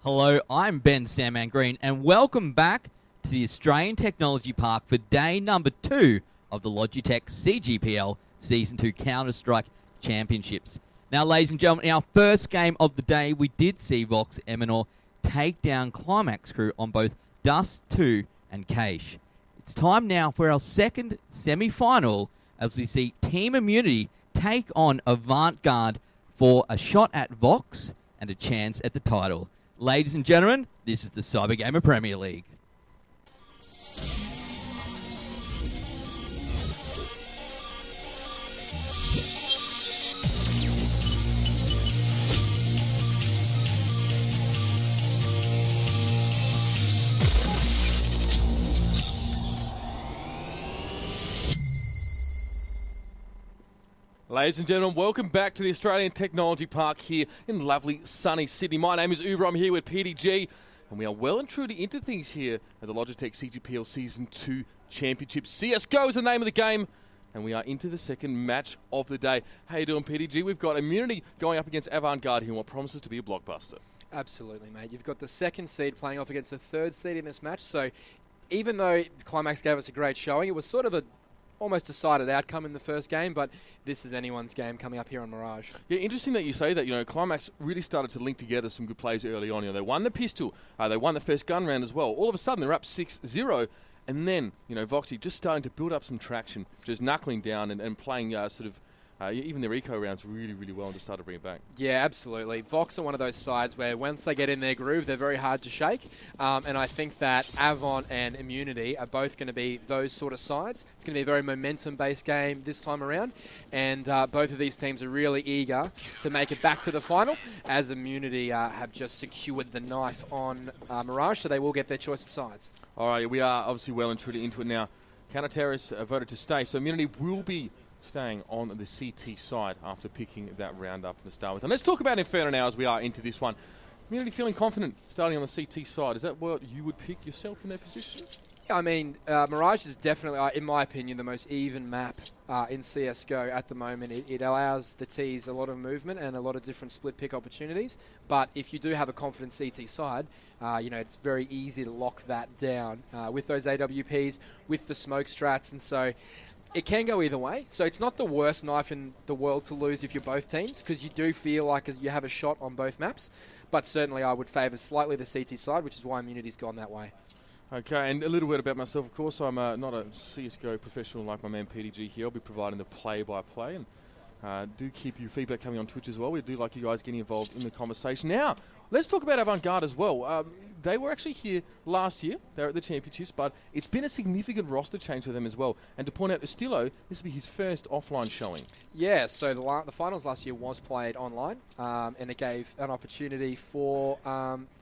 Hello, I'm Ben Sandman Green, and welcome back to the Australian Technology Park for day number 2 of the Logitech CGPL Season 2 Counter-Strike Championships. Now, ladies and gentlemen, in our first game of the day, we did see Vox Eminor take down Climax Crew on both Dust 2 and Cache. It's time now for our second semi-final as we see Team Immunity take on Avant Garde for a shot at Vox and a chance at the title. Ladies and gentlemen, this is the Cyber Gamer Premier League. Ladies and gentlemen, welcome back to the Australian Technology Park here in lovely sunny Sydney. My name is Uber, I'm here with PDG, and we are well and truly into things here at the Logitech CGPL Season 2 Championship. CSGO is the name of the game, and we are into the second match of the day. How you doing, PDG? We've got Immunity going up against Avant Garde here in what promises to be a blockbuster. Absolutely, mate. You've got the second seed playing off against the third seed in this match, so even though Climax gave us a great showing, it was sort of a almost decided outcome in the first game, but this is anyone's game coming up here on Mirage. Yeah, interesting that you say that. You know, Climax really started to link together some good plays early on. You know, they won the pistol, they won the first gun round as well. All of a sudden, they're up 6-0, and then, you know, Voxy just starting to build up some traction, just knuckling down and playing even their eco rounds really, really well and just started to bring it back. Yeah, absolutely. Vox are one of those sides where once they get in their groove, they're very hard to shake. And I think that Avant and Immunity are both going to be those sort of sides. It's going to be a very momentum-based game this time around. And both of these teams are really eager to make it back to the final, as Immunity have just secured the knife on Mirage, so they will get their choice of sides. All right, we are obviously well and truly into it now. Counter-Terrorists voted to stay, so Immunity will be staying on the CT side after picking that round up to start with. And let's talk about Inferno now as we are into this one. Immunity feeling confident starting on the CT side. Is that what you would pick yourself in their position? Yeah, I mean, Mirage is definitely, in my opinion, the most even map in CSGO at the moment. It allows the Ts a lot of movement and a lot of different split pick opportunities. But if you do have a confident CT side, you know, it's very easy to lock that down with those AWPs, with the smoke strats, and so it can go either way. So it's not the worst knife in the world to lose if you're both teams, because you do feel like you have a shot on both maps. But certainly I would favour slightly the CT side, which is why Immunity's gone that way. Okay, and a little word about myself. Of course, I'm not a CSGO professional like my man PDG here. I'll be providing the play-by-play, and do keep your feedback coming on Twitch as well. We do like you guys getting involved in the conversation. Now, let's talk about Avant Garde as well. They were actually here last year. They're at the Championships, but it's been a significant roster change for them as well. And to point out, Estillo, this will be his first offline showing. Yeah, so the finals last year was played online, and it gave an opportunity for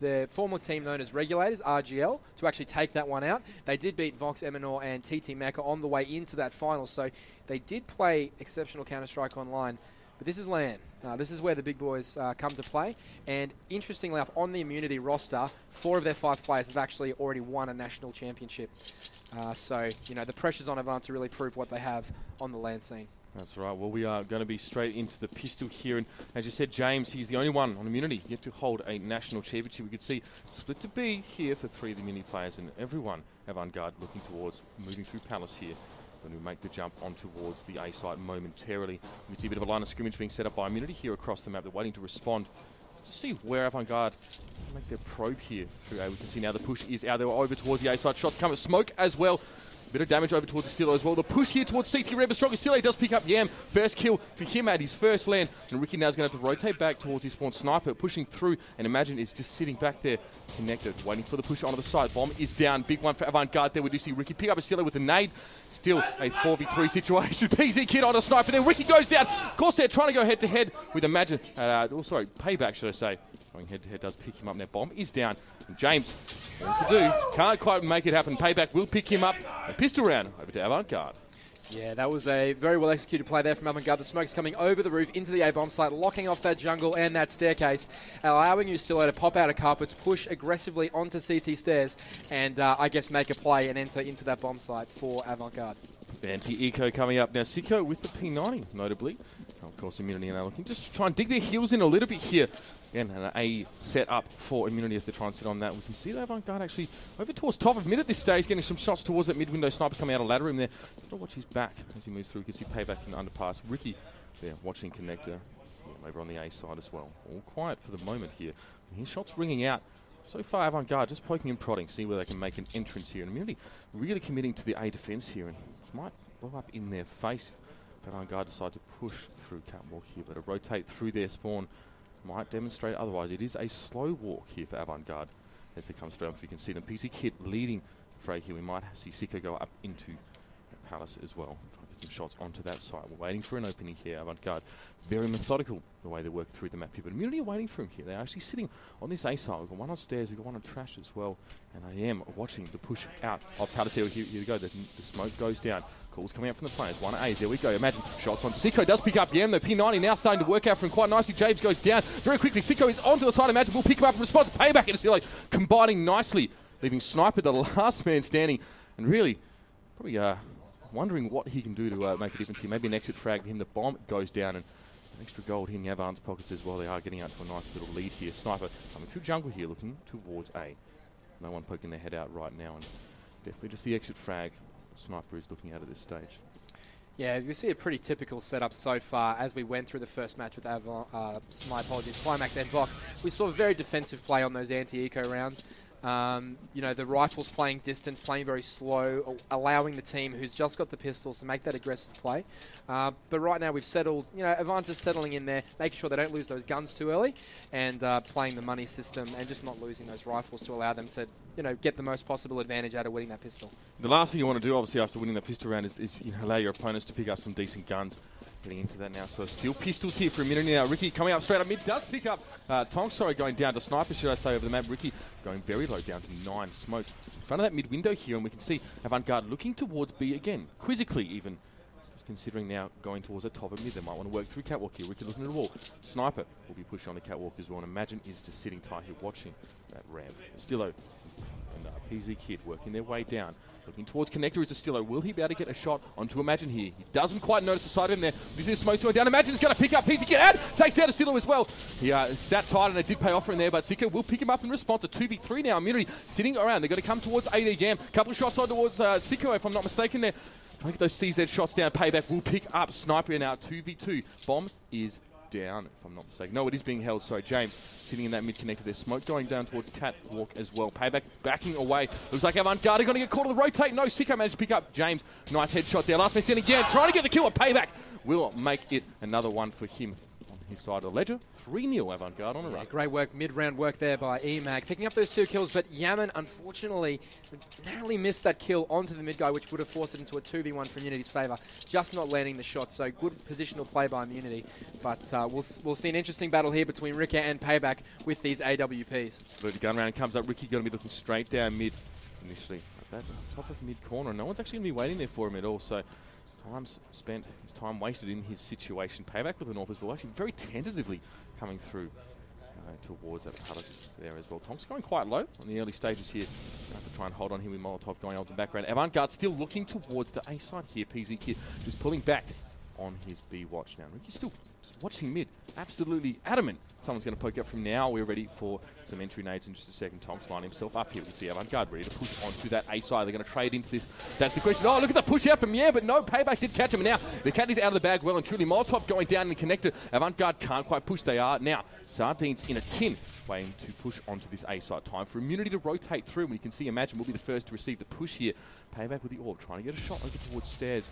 the former team known as Regulators, RGL, to actually take that one out. They did beat Vox Eminor and TT Mecha on the way into that final, so they did play exceptional Counter-Strike online. But this is LAN. This is where the big boys come to play. And interestingly enough, on the Immunity roster, 4 of their 5 players have actually already won a national championship. So, you know, the pressure's on Avant to really prove what they have on the LAN scene. That's right. Well, we are going to be straight into the pistol here. And as you said, James, he's the only one on Immunity yet to hold a national championship. We could see split to B here for 3 of the Immunity players, and everyone, Avant Garde, looking towards moving through Palace here. Going to make the jump on towards the A site momentarily. We can see a bit of a line of scrimmage being set up by Immunity here across the map. They're waiting to respond to see where Avant Garde make their probe here through A. We can see now the push is out. They were over towards the A site. Shots come with smoke as well. A bit of damage over towards Estillo as well. The push here towards CT Red, but strong. Estillo does pick up Yam. First kill for him at his first land. And Ricky now is going to have to rotate back towards his spawn. Sniper pushing through, and Imagine is just sitting back there connected, waiting for the push onto the side. Bomb is down. Big one for Avant Garde there. We do see Ricky pick up Estillo with a nade. Still a 4v3 situation. PZ Kid on a sniper. Then Ricky goes down. Of course, they're trying to go head-to-head with Imagine. Payback, should I say. Going head-to-head does pick him up. Now Bomb is down. And James, what to do? Can't quite make it happen. Payback will pick him up. A pistol round over to Avant Garde. Yeah, that was a very well executed play there from Avant Garde. The smoke's coming over the roof into the A-bomb site, locking off that jungle and that staircase, allowing Estillo to pop out of carpets, push aggressively onto CT stairs, and I guess make a play and enter into that bomb site for Avant Garde. Anti-Eco coming up now. Siko with the P90, notably. Of course, Immunity now looking just to try and dig their heels in a little bit here. Again, an A set up for Immunity as they try and sit on that. We can see the Avant Garde actually over towards top of mid at this stage, getting some shots towards that mid-window. Sniper coming out of ladder room there. Just to watch his back as he moves through. You can see Payback in the underpass. Ricky there watching Connector over on the A side as well. All quiet for the moment here. And his shots ringing out. So far, Avant Garde just poking and prodding, see where they can make an entrance here. And Immunity really committing to the A defense here. And this might blow up in their face. Avant Garde decide to push through Catwalk here, but to rotate through their spawn might demonstrate otherwise. It is a slow walk here for Avant Garde as they come straight up. You can see them. PC Kid leading fray here. We might see Sicko go up into Palace as well. Try to get some shots onto that side. We're waiting for an opening here. Avant Garde very methodical the way they work through the map here. But Immunity are waiting for him here. They're actually sitting on this A side. We've got one on stairs. We've got one on trash as well. And I am watching the push out of Palace here. Here we go. The smoke goes down. Calls coming out from the players. 1A. There we go. Imagine shots on Sicko. Does pick up Yam. The P90 now starting to work out for him quite nicely. James goes down very quickly. Sicko is onto the side. Imagine will pick him up in response. Payback and Stilo combining nicely, leaving Sniper the last man standing. And really, probably wondering what he can do to make a difference here. Maybe an exit frag for him. The bomb goes down and an extra gold hitting Avant's pockets as well. They are getting out to a nice little lead here. Sniper coming through jungle here, looking towards A. No one poking their head out right now. And definitely just the exit frag Sniper is looking at this stage. Yeah, you see a pretty typical setup so far as we went through the first match with Climax and Vox. We saw very defensive play on those anti-eco rounds. You know, the rifles playing distance, playing very slow, allowing the team who's just got the pistols to make that aggressive play. But right now we've settled, you know, Avant is settling in there, making sure they don't lose those guns too early, and playing the money system and just not losing those rifles to allow them to, you know, get the most possible advantage out of winning that pistol. The last thing you want to do, obviously, after winning that pistol round is you know, allow your opponents to pick up some decent guns. Getting into that now, so still pistols here for a minute now. Ricky coming up straight up mid, does pick up Tonks, sorry, going down to Sniper, should I say, over the map. Ricky going very low, down to 9. Smoke in front of that mid window here, and we can see Avant Garde looking towards B again, quizzically even. Just considering now going towards the top of mid. They might want to work through Catwalk here. Ricky looking at the wall. Sniper will be pushing on the Catwalk as well, and Imagine is just sitting tight here watching that ramp. Stillo and PZ Kid working their way down. Looking towards Connector is a Stillo. Will he be able to get a shot onto Imagine here? He doesn't quite notice the side of him there. This is Smoke's going down. Imagine's going to pick up PZ Kid and takes down a Stillo as well. He sat tight and it did pay off for him there, but Sicko will pick him up in response. A 2v3 now. Immunity sitting around. They're going to come towards A there, Gam. Couple of shots on towards Sicko, if I'm not mistaken there. Trying to get those CZ shots down. Payback will pick up Sniper now. 2v2. Bomb is down, if I'm not mistaken. No, it is being held. Sorry, James sitting in that mid connector there. Smoke going down towards Catwalk as well. Payback backing away. Looks like Avant Garde are going to get caught on the rotate. No, Sicko managed to pick up James. Nice headshot there. Last man standing again. Trying to get the kill. Payback will make it another one for him on his side of the ledger. 3-0 Avant Garde on a run. Yeah, great work, mid-round work there by EMAG. Picking up those 2 kills, but Yaman, unfortunately, narrowly missed that kill onto the mid guy, which would have forced it into a 2v1 for Immunity's favour. Just not landing the shot, so good positional play by Immunity. But we'll see an interesting battle here between Ricky and Payback with these AWPs. Absolutely. Gun round comes up. Ricky going to be looking straight down mid initially. At that top of mid corner. No one's actually going to be waiting there for him at all, so time's spent, his time wasted in his situation. Payback with an AWP as well, actually very tentatively coming through towards that Palace there as well. Tom's going quite low on the early stages here. Have to try and hold on here with Molotov going on in the background. Avant Garde still looking towards the A side here. PZ Kid just pulling back on his B watch now. Ricky's still just watching mid, absolutely adamant. Someone's going to poke up from now. We're ready for some entry nades in just a second. Tom's lining himself up here. We can see Avant Garde ready to push onto that A side. They're going to trade into this. That's the question. Oh, look at the push out from but no, Payback did catch him. And now the cat is out of the bag well and truly. Molotov going down in the connector. Avant Garde can't quite push. They are now. Sardines in a tin, waiting to push onto this A side. Time for Immunity to rotate through. And you can see Imagine will be the first to receive the push here. Payback with the AWP, trying to get a shot over towards stairs.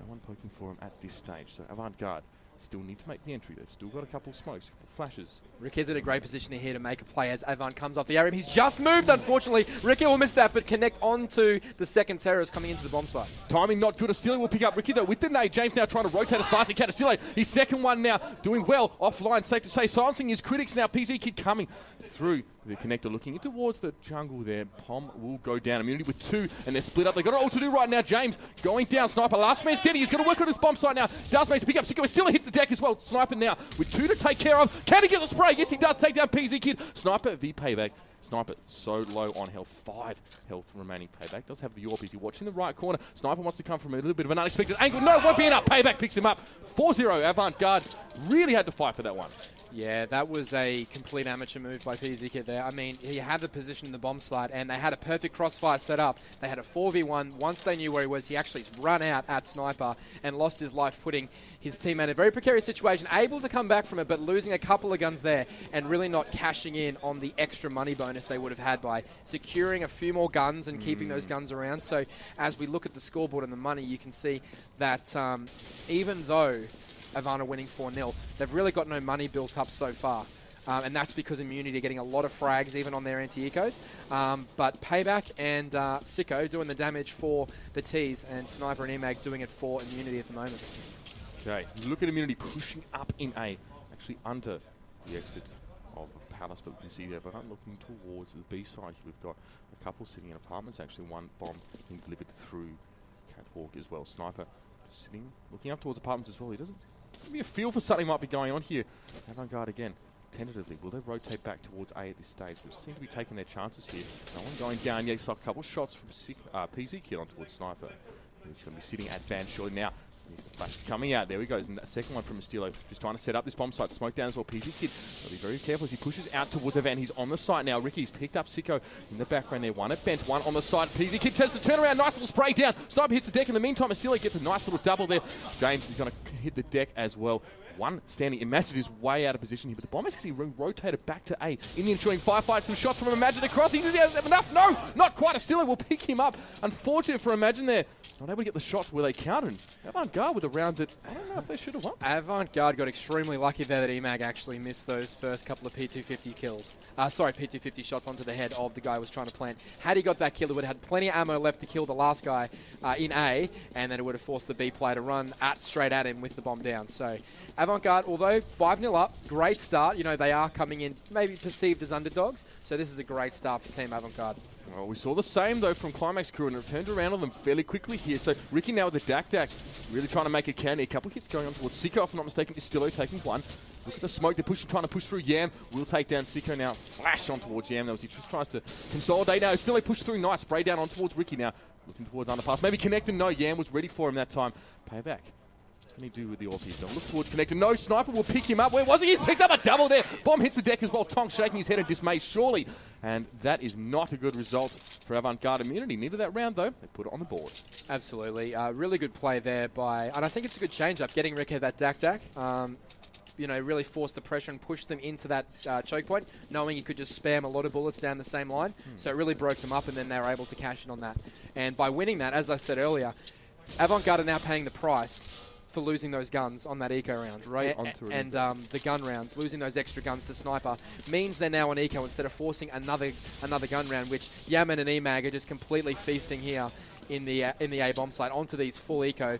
No one poking for him at this stage. So Avant Garde still need to make the entry. They've still got a couple of smokes, a couple of flashes. Rick is in a great position here to make a play as Avant comes off the area. He's just moved, unfortunately. Ricky will miss that, but connect onto the second terrorist coming into the bomb site. Timing not good. Astillo will pick up Ricky, though, with the nade. James now trying to rotate as fast as he can. Astillo, his second one now, doing well. Offline, safe to say. Silencing his critics now. PZ Kid coming through the connector, looking in towards the jungle there. Pom will go down. Immunity with 2, and they're split up. They've got it all to do right now. James going down. Sniper, last man standing. He's going to work on his bomb site now. Does manage to pick up Sicko. Astillo hits the deck as well. Sniper now with 2 to take care of. Can he get the spray? Yes, he does. Take down PZ Kid. Sniper v Payback Sniper so low on health, 5 health remaining. Payback does have the AWP. Is he watching the right corner? Sniper wants to come from a little bit of an unexpected angle. No, won't be enough. Payback picks him up. 4-0. Avant Garde really had to fight for that one. Yeah, that was a complete amateur move by PZK there. I mean, he had the position in the bomb site, and they had a perfect crossfire set up. They had a 4v1. Once they knew where he was, he actually run out at Sniper and lost his life, putting his teammate in a very precarious situation, able to come back from it, but losing a couple of guns there and really not cashing in on the extra money bonus they would have had by securing a few more guns and keeping those guns around. So as we look at the scoreboard and the money, you can see that even though Avant are winning 4-0, they've really got no money built up so far. And that's because Immunity are getting a lot of frags even on their anti-ecos. But Payback and Sicko doing the damage for the T's, and Sniper and Emag doing it for Immunity at the moment. Okay, look at Immunity pushing up in A, actually under the exit of Palace, but we can see there, but I'm looking towards the B side. We've got a couple sitting in apartments, actually one bomb being delivered through Catwalk as well. Sniper sitting, looking up towards apartments as well. He doesn't give me a feel for something might be going on here. Avant Garde again, tentatively. Will they rotate back towards A at this stage? They seem to be taking their chances here. No one going down yet. Saw a couple of shots from PZ Kid on towards Sniper. He's going to be sitting at Van shortly now. The flash is coming out. There we go. And that second one from Mastillo. Just trying to set up this bomb site. Smoke down as well. PZ Kid. Got to be very careful as he pushes out towards Evan. He's on the site now. Ricky's picked up Sicko in the background there. One at bench, one on the side. PZ Kid tests the turnaround. Nice little spray down. Sniper hits the deck. In the meantime, Mastillo gets a nice little double there. James is going to hit the deck as well. One standing. Imagine is way out of position here, but the bomb is actually rotated back to A. In the ensuing firefight, some shots from Imagine across. He's enough. No, not quite. Astillo will pick him up. Unfortunate for Imagine there. Not able to get the shots where they counted. Avant Garde with a round that I don't know if they should have won. Avant Garde got extremely lucky there that Emag actually missed those first couple of P250 kills. P250 shots onto the head of the guy who was trying to plant. Had he got that kill, he would have had plenty of ammo left to kill the last guy in A, and then it would have forced the B player to run straight at him with the bomb down. So Avant Garde, although 5-0 up, great start. You know, they are coming in maybe perceived as underdogs. So this is a great start for Team Avant Garde. Well, we saw the same, though, from Climax Crew, and it turned around on them fairly quickly here. So Ricky now with the Dak, really trying to make a counter. A couple of hits going on towards Sicko, if I'm not mistaken. Istillo taking one. Look at the smoke. They're trying to push through Yam. We'll take down Sicko now. Flash on towards Yam. He just tries to consolidate now. Istillo push through. Nice spray down on towards Ricky now. Looking towards underpass. Maybe connecting. No, Yam was ready for him that time. Payback. What can he do with the AWP? Don't look towards connector. No, Sniper will pick him up. Where was he? He's picked up a double there. Bomb hits the deck as well. Tonk shaking his head in dismay, surely. And that is not a good result for Avant Garde Immunity. Neither that round, though. They put it on the board. Absolutely. Really good play there by... And I think it's a good change-up, getting Rick that Dak. You know, really forced the pressure and pushed them into that choke point, knowing you could just spam a lot of bullets down the same line. So it really broke them up, and then they were able to cash in on that. And by winning that, as I said earlier, Avant Garde are now paying the price for losing those guns on that eco round. And the gun rounds, losing those extra guns to Sniper, means they're now on eco instead of forcing another gun round, which Yaman and Emag are just completely feasting here in the A bomb site onto these full eco.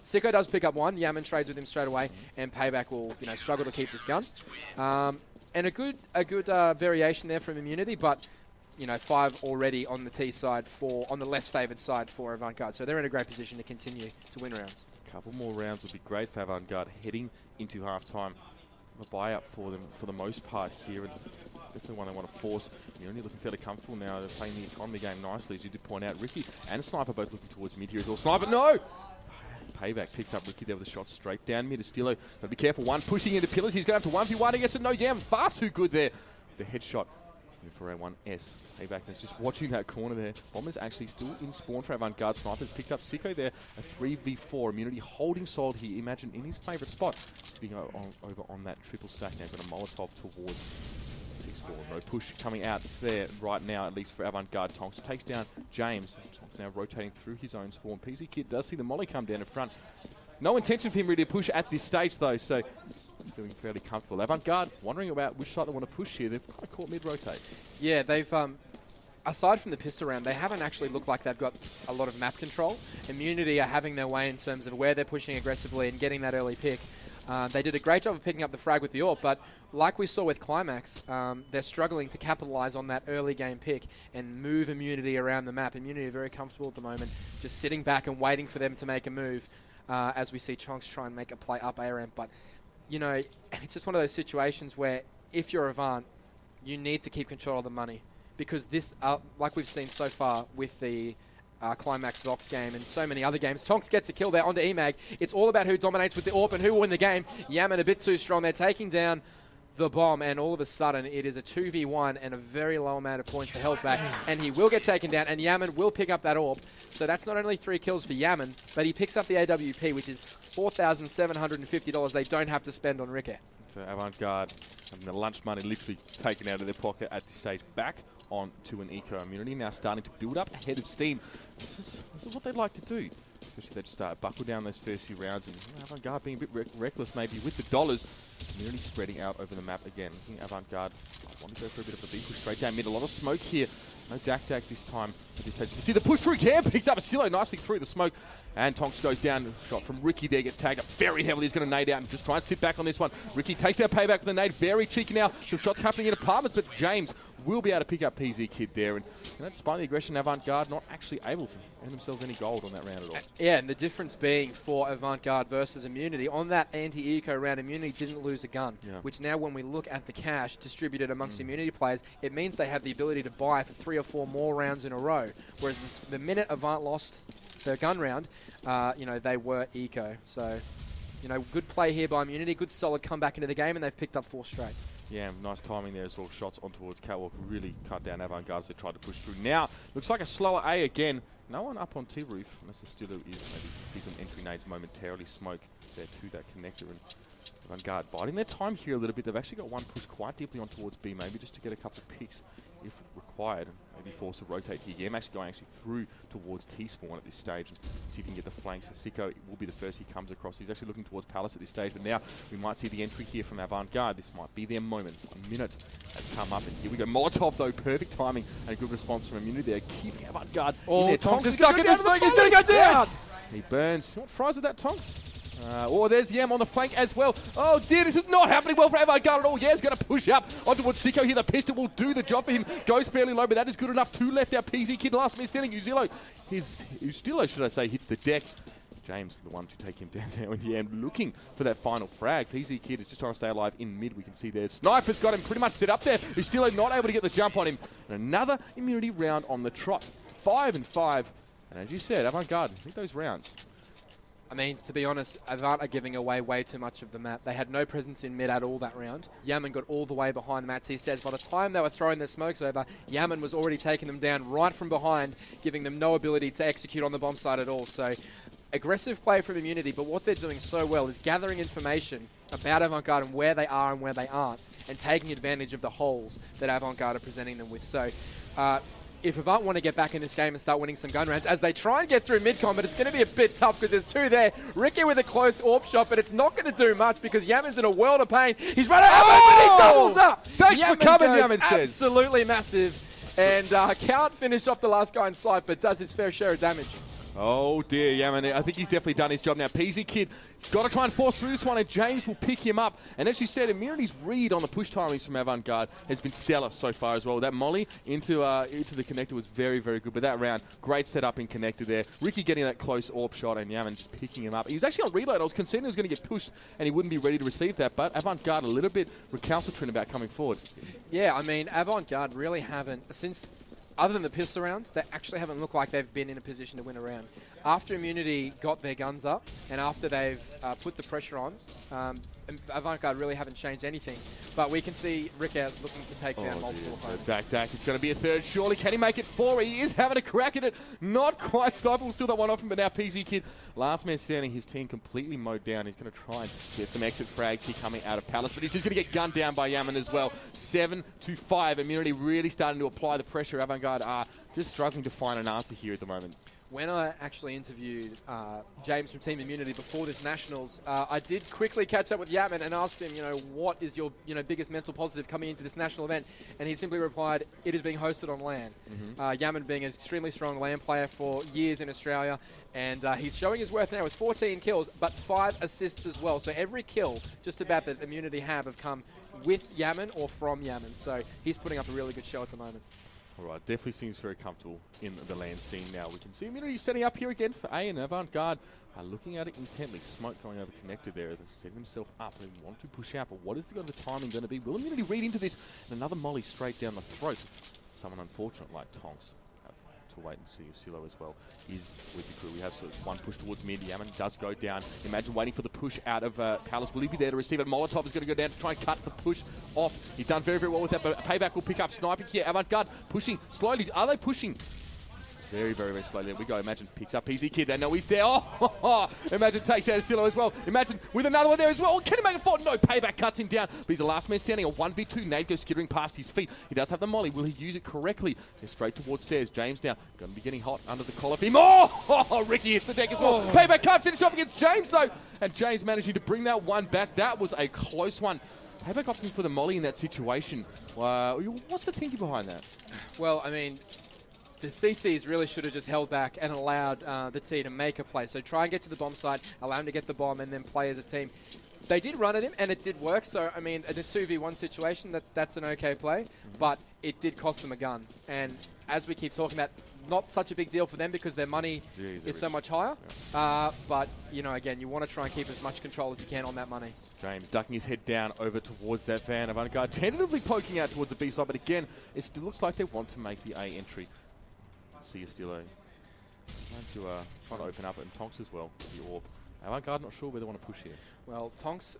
Sicko does pick up one. Yaman trades with him straight away, and Payback will struggle to keep this gun. And a good variation there from Immunity, but 5 already on the T side on the less favoured side for Avant Garde. So they're in a great position to continue to win rounds. A couple more rounds would be great for Avant Garde heading into half-time. A buy-up for them for the most part here, and definitely one they want to force. You're only looking fairly comfortable now. They're playing the economy game nicely, as you did point out. Ricky and Sniper both looking towards mid here as well. Sniper, no! Payback picks up Ricky there with a shot straight down mid. Astillo, got to be careful. One pushing into pillars. He's going to have to 1v1 against it. No, Yam, far too good there. The headshot for a 1S. Payback is just watching that corner there. Bomber's actually still in spawn for Avant Garde. Snipers picked up Sicko there. A 3v4. Immunity holding solid here. Imagine in his favourite spot. Sitting over on that triple stack now. Got a Molotov towards T-Spawn. No push coming out there right now, at least for Avant Garde. Tonks takes down James. Tonks now rotating through his own spawn. PZ Kid does see the molly come down in front. No intention for him really to push at this stage though, so he's feeling fairly comfortable. Avant Garde wondering about which side they want to push here. They've kind of caught mid-rotate. Yeah, they've, aside from the pistol round, they haven't actually looked like they've got a lot of map control. Immunity are having their way in terms of where they're pushing aggressively and getting that early pick. They did a great job of picking up the frag with the AWP, but like we saw with Climax, they're struggling to capitalise on that early game pick and move Immunity around the map. Immunity are very comfortable at the moment, just sitting back and waiting for them to make a move. As we see Chonks try and make a play up A ramp. But, it's just one of those situations where if you're Avant, you need to keep control of the money. Because this, like we've seen so far with the Climax Vox game and so many other games, Tonks gets a kill there onto EMAG. It's all about who dominates with the AWP and who will win the game. Yaman a bit too strong. They're taking down the bomb, and all of a sudden it is a 2v1 and a very low amount of points for held back, and he will get taken down, and Yaman will pick up that AWP. So that's not only 3 kills for Yaman, but he picks up the AWP, which is $4,750 they don't have to spend on Ricky. So Avant Garde having the lunch money literally taken out of their pocket at this stage, back on to an eco immunity, now starting to build up ahead of steam. This is what they'd like to do. Especially if they just start buckle down those first few rounds, and Avant Garde being a bit reckless maybe with the dollars. Immunity spreading out over the map again. I think Avant Garde want to go for a bit of a B push straight down mid. A lot of smoke here. No Dak this time at this stage. You can see the push through. Jam picks up a silo nicely through the smoke. And Tonks goes down. Shot from Ricky there, gets tagged up very heavily. He's going to nade out and just try and sit back on this one. Ricky takes down payback for the nade. Very cheeky now. Some shots happening in apartments, but James will be able to pick up PZ Kid there. And despite the aggression, Avant Garde not actually able to earn themselves any gold on that round at all. Yeah, and the difference being for Avant Garde versus Immunity, on that anti-eco round, Immunity didn't lose a gun, which now when we look at the cash distributed amongst Immunity players, it means they have the ability to buy for 3 or 4 more rounds in a row. Whereas the minute Avant lost their gun round, they were eco. So, good play here by Immunity, good solid comeback into the game, and they've picked up 4 straight. Yeah, nice timing there as well. Shots on towards Catwalk really cut down Avant Garde as they tried to push through. Now, looks like a slower A again. No one up on T-roof, unless the Steeler is maybe see some entry nades momentarily smoke there to that connector. And Avant Garde biding their time here a little bit. They've actually got one push quite deeply on towards B, maybe just to get a couple of picks if required. Maybe force to rotate here. Yam actually going through towards T-spawn at this stage and see if he can get the flanks. Sicko will be the first he comes across. He's actually looking towards Palace at this stage, but now we might see the entry here from Avant Garde. This might be their moment. 1 minute has come up, and here we go. Molotov, though, perfect timing and a good response from Immunity there, keeping Avant Garde in there. Tonks is stuck in the smoke. He's going to go down. Yes! He burns. What fries with that, Tonks? There's Yam on the flank as well. Oh dear, this is not happening well for Avant Garde at all. Yam's going to push up on towards Sicko here. The pistol will do the job for him. Goes fairly low, but that is good enough. 2 left out. PZ Kid last minute standing. Uzilo, should I say, hits the deck. James, the one to take him down there in the end, looking for that final frag. PZ Kid is just trying to stay alive in mid. We can see there. Sniper's got him pretty much set up there. Uzilo not able to get the jump on him. And another immunity round on the trot. 5 and 5. And as you said, Avant Garde, I think those rounds. I mean, to be honest, Avant are giving away way too much of the map. They had no presence in mid at all that round. Yaman got all the way behind the mats. He says by the time they were throwing their smokes over, Yaman was already taking them down right from behind, giving them no ability to execute on the bomb site at all. So, aggressive play from Immunity, but what they're doing so well is gathering information about Avant Garde and where they are and where they aren't, and taking advantage of the holes that Avant Garde are presenting them with. So, if Avant want to get back in this game and start winning some gun rounds, as they try and get through mid-com, but it's going to be a bit tough because there's 2 there. Ricky with a close AWP shot, but it's not going to do much because Yaman's in a world of pain. He's running out, but he doubles up. Thanks for coming, Yaman says. Absolutely massive. And can't finish off the last guy in sight, but does his fair share of damage. Oh dear, Yaman. I think he's definitely done his job now. PZ Kid got to try and force through this one, and James will pick him up. And as you said, Immunity's read on the push timings from Avant Garde has been stellar so far as well. That molly into the connector was very, very good. But that round, great setup in connector there. Ricky getting that close AWP shot, and Yaman just picking him up. He was actually on reload. I was concerned he was going to get pushed, and he wouldn't be ready to receive that. But Avant Garde a little bit recalcitrant about coming forward. Yeah, I mean, Avant Garde really haven't, since... Other than the pistol round, they actually haven't looked like they've been in a position to win a round. After Immunity got their guns up, and after they've put the pressure on, Avant Garde really haven't changed anything. But we can see Rick out looking to take down multiple opponents. Dak, it's going to be a third. Surely, can he make it 4? He is having a crack at it. Not quite. Sniper will steal that one off him, but now PZ Kid, last man standing, his team completely mowed down. He's going to try and get some exit frag kick coming out of Palace, but he's just going to get gunned down by Yaman as well. 7-5. Immunity really starting to apply the pressure. Avant Garde are just struggling to find an answer here at the moment. When I actually interviewed James from Team Immunity before this Nationals, I did quickly catch up with Yaman and asked him, what is your biggest mental positive coming into this national event? And he simply replied, it is being hosted on LAN. Yaman being an extremely strong LAN player for years in Australia, and he's showing his worth now with 14 kills, but 5 assists as well. So every kill just about that Immunity have come with Yaman or from Yaman. So he's putting up a really good show at the moment. All right, definitely seems very comfortable in the land scene now. We can see Immunity setting up here again for A, and Avant Garde looking at it intently. Smoke going over connected there. They're setting himself up. They want to push out, but what is the timing going to be? Will Immunity read into this? And another molly straight down the throat. Someone unfortunate like Tonks. Have to wait and see if Silo as well is with the crew. We have sort of one push towards mid. Yaman does go down. Imagine waiting for the push out of Palace. Will he be there to receive it? Molotov is going to go down to try and cut the push off. He's done very, very well with that, but Payback will pick up sniping here. Avant Garde pushing slowly. Are they pushing? Very, very, very slowly. There we go. Imagine picks up PZ Kid. They know he's there. Oh, Imagine takes down Stillo as well. Imagine with another one there as well. Oh, can he make a fault? No, Payback cuts him down. But he's the last man standing. A 1v2. Nade goes skittering past his feet. He does have the molly. Will he use it correctly? He's straight towards stairs. James now going to be getting hot under the collar of him. Oh, Ricky hits the deck as well. Payback can't finish off against James though. And James managing to bring that one back. That was a close one. Payback opting for the molly in that situation. What's the thinking behind that? Well, I mean, the CTs really should have just held back and allowed the T to make a play. So try and get to the bomb site, allow him to get the bomb, and then play as a team. They did run at him, and it did work. So, I mean, in a 2v1 situation, that's an okay play. But it did cost them a gun. And as we keep talking about, not such a big deal for them because their money is so much higher. Yeah. But, you know, again, you want to try and keep as much control as you can on that money. James ducking his head down over towards that van. Avant Garde tentatively poking out towards the B side, but again, it still looks like they want to make the A entry. See you still trying to open up, and Tonks as well. The AWP. Avant Garde not sure where they want to push here. Well, Tonks